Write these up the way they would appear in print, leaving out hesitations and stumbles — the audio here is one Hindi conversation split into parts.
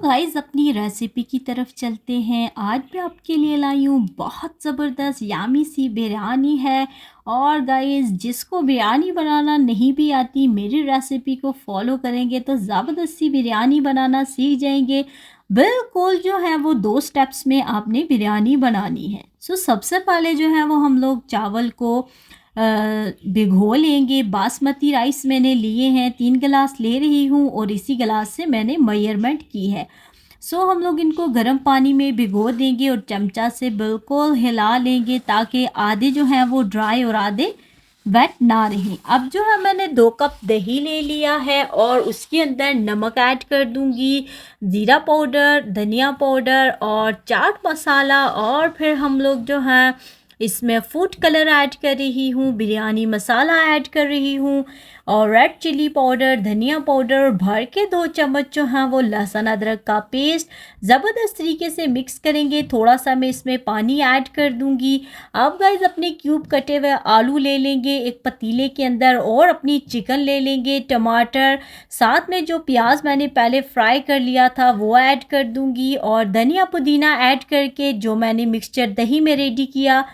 गाइस अपनी रेसिपी की तरफ चलते हैं। आज मैं आपके लिए लाई हूँ बहुत ज़बरदस्त यामी सी बिरयानी है। और गाइस जिसको बिरयानी बनाना नहीं भी आती मेरी रेसिपी को फॉलो करेंगे तो ज़बरदस्त सी बिरयानी बनाना सीख जाएंगे। बिल्कुल जो है वो 2 स्टेप्स में आपने बिरयानी बनानी है। सबसे पहले जो है वो हम लोग चावल को भिगो लेंगे। बासमती राइस मैंने लिए हैं, 3 गिलास ले रही हूँ और इसी गिलास से मैंने मेजरमेंट की है। हम लोग इनको गर्म पानी में भिगो देंगे और चमचा से बिल्कुल हिला लेंगे ताकि आधे जो हैं वो ड्राई और आधे वेट ना रहें। अब जो है मैंने 2 कप दही ले लिया है और उसके अंदर नमक ऐड कर दूंगी, ज़ीरा पाउडर, धनिया पाउडर और चाट मसाला, और फिर हम लोग जो है इसमें फूड कलर ऐड कर रही हूँ, बिरयानी मसाला ऐड कर रही हूँ और रेड चिली पाउडर, धनिया पाउडर, भर के 2 चम्मच जो हैं वो लहसुन अदरक का पेस्ट ज़बरदस्त तरीके से मिक्स करेंगे। थोड़ा सा मैं इसमें पानी ऐड कर दूंगी। अब गाइज अपने क्यूब कटे हुए आलू ले लेंगे एक पतीले के अंदर और अपनी चिकन ले लेंगे, टमाटर, साथ में जो प्याज मैंने पहले फ्राई कर लिया था वो ऐड कर दूंगी और धनिया पुदीना ऐड करके जो मैंने मिक्सचर दही में रेडी किया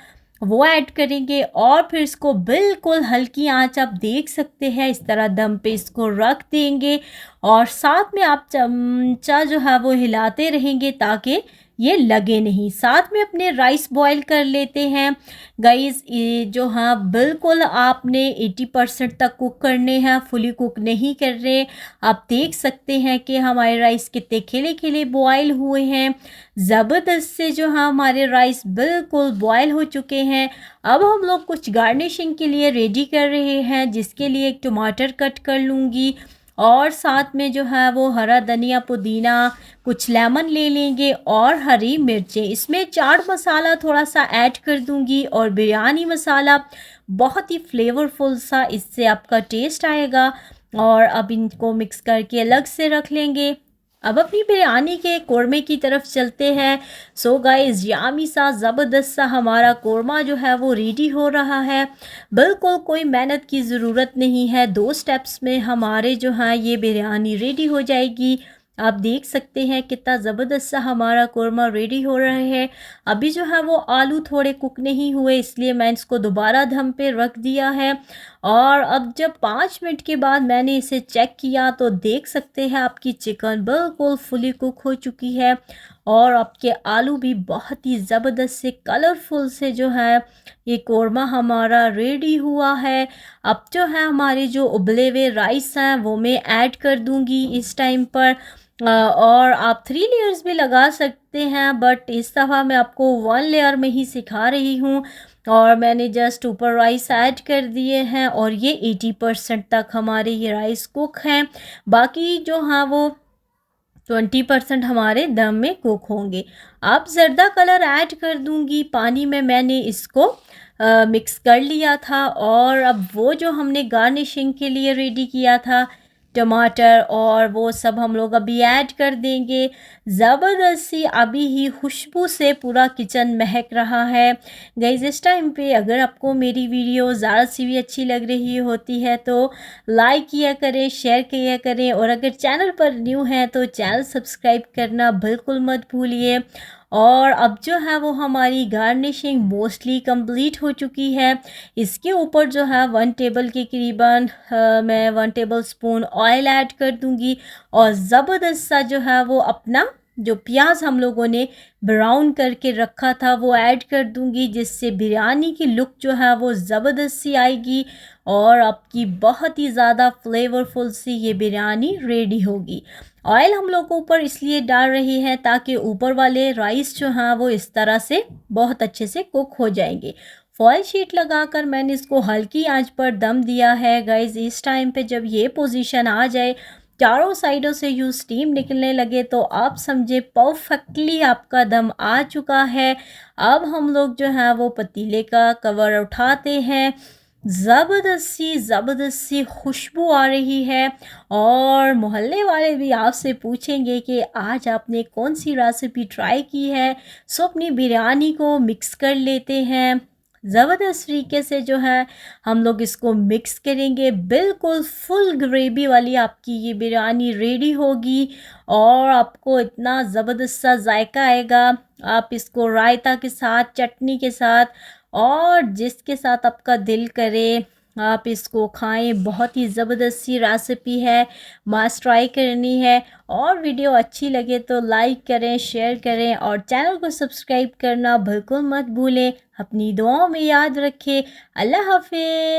वो ऐड करेंगे और फिर इसको बिल्कुल हल्की आंच आप देख सकते हैं इस तरह दम पे इसको रख देंगे और साथ में आप चमचा जो है वो हिलाते रहेंगे ताकि ये लगे नहीं। साथ में अपने राइस बॉईल कर लेते हैं। गाइस ये जो हाँ बिल्कुल आपने 80% तक कुक करने हैं, फुली कुक नहीं कर रहे। आप देख सकते हैं कि हमारे राइस कितने खिले खिले बॉईल हुए हैं। ज़बरदस्त से जो हाँ हमारे राइस बिल्कुल बॉयल हो चुके हैं। अब हम लोग कुछ गार्निशिंग के लिए रेडी कर रहे हैं, जिसके लिए एक टमाटर कट कर लूँगी और साथ में जो है वो हरा धनिया, पुदीना, कुछ लेमन ले लेंगे और हरी मिर्चें। इसमें चाट मसाला थोड़ा सा ऐड कर दूंगी और बिरयानी मसाला, बहुत ही फ्लेवरफुल सा इससे आपका टेस्ट आएगा। और अब इनको मिक्स करके अलग से रख लेंगे। अब अपनी बिरयानी के कोरमे की तरफ चलते हैं। गाइस यामी सा ज़बरदस्त सा हमारा कोरमा जो है वो रेडी हो रहा है। बिल्कुल कोई मेहनत की ज़रूरत नहीं है, 2 स्टेप्स में हमारे जो है ये बिरयानी रेडी हो जाएगी। आप देख सकते हैं कितना ज़बरदस्त सा हमारा कोरमा रेडी हो रहा है। अभी जो है वो आलू थोड़े कुक नहीं हुए इसलिए मैं इसको दोबारा दम पे रख दिया है और अब जब 5 मिनट के बाद मैंने इसे चेक किया तो देख सकते हैं आपकी चिकन बिल्कुल फुली कुक हो चुकी है और आपके आलू भी बहुत ही ज़बरदस्त से कलरफुल से जो है ये कोरमा हमारा रेडी हुआ है। अब जो है हमारे जो उबले हुए राइस हैं वो मैं ऐड कर दूंगी इस टाइम पर। और आप 3 लेयर्स भी लगा सकते हैं बट इस दफ़ा मैं आपको 1 लेयर में ही सिखा रही हूँ और मैंने जस्ट ऊपर राइस ऐड कर दिए हैं और ये 80% तक हमारे ये राइस कुक हैं। बाकी जो हाँ वो 20% हमारे दम में कुक होंगे। अब ज़र्दा कलर ऐड कर दूंगी पानी में, मैंने इसको मिक्स कर लिया था और अब वो जो हमने गार्निशिंग के लिए रेडी किया था टमाटर और वो सब हम लोग अभी ऐड कर देंगे। ज़बरदस्त सी अभी ही खुशबू से पूरा किचन महक रहा है। गाइस इस टाइम पे अगर आपको मेरी वीडियो ज़्यादा सी भी अच्छी लग रही होती है तो लाइक किया करें, शेयर किया करें और अगर चैनल पर न्यू हैं तो चैनल सब्सक्राइब करना बिल्कुल मत भूलिए। और अब जो है वो हमारी गार्निशिंग मोस्टली कंप्लीट हो चुकी है। इसके ऊपर जो है 1 टेबल के करीबन मैं 1 टेबल स्पून ऑयल ऐड कर दूंगी और ज़बरदस्त सा जो है वो अपना जो प्याज हम लोगों ने ब्राउन करके रखा था वो ऐड कर दूंगी, जिससे बिरयानी की लुक जो है वो ज़बरदस्त सी आएगी और आपकी बहुत ही ज़्यादा फ्लेवरफुल सी ये बिरयानी रेडी होगी। ऑयल हम लोग ऊपर इसलिए डाल रही हैं ताकि ऊपर वाले राइस जो हैं वो इस तरह से बहुत अच्छे से कुक हो जाएंगे। फॉयल शीट लगाकर मैंने इसको हल्की आंच पर दम दिया है। गाइस इस टाइम पे जब ये पोजीशन आ जाए, चारों साइडों से यूँ स्टीम निकलने लगे तो आप समझे परफेक्टली आपका दम आ चुका है। अब हम लोग जो है वो पतीले का कवर उठाते हैं। ज़बरदस्त सी खुशबू आ रही है और मोहल्ले वाले भी आपसे पूछेंगे कि आज आपने कौन सी रेसिपी ट्राई की है। अपनी बिरयानी को मिक्स कर लेते हैं। ज़बरदस्त तरीके से जो है हम लोग इसको मिक्स करेंगे। बिल्कुल फुल ग्रेवी वाली आपकी ये बिरयानी रेडी होगी और आपको इतना ज़बरदस्त सा जायका आएगा। आप इसको रायता के साथ, चटनी के साथ और जिसके साथ आपका दिल करे आप इसको खाएँ। बहुत ही ज़बरदस्त सी रेसिपी है, मस्ट ट्राई करनी है। और वीडियो अच्छी लगे तो लाइक करें, शेयर करें और चैनल को सब्सक्राइब करना बिल्कुल मत भूलें। अपनी दुआओं में याद रखें। अल्लाह हाफ़िज़।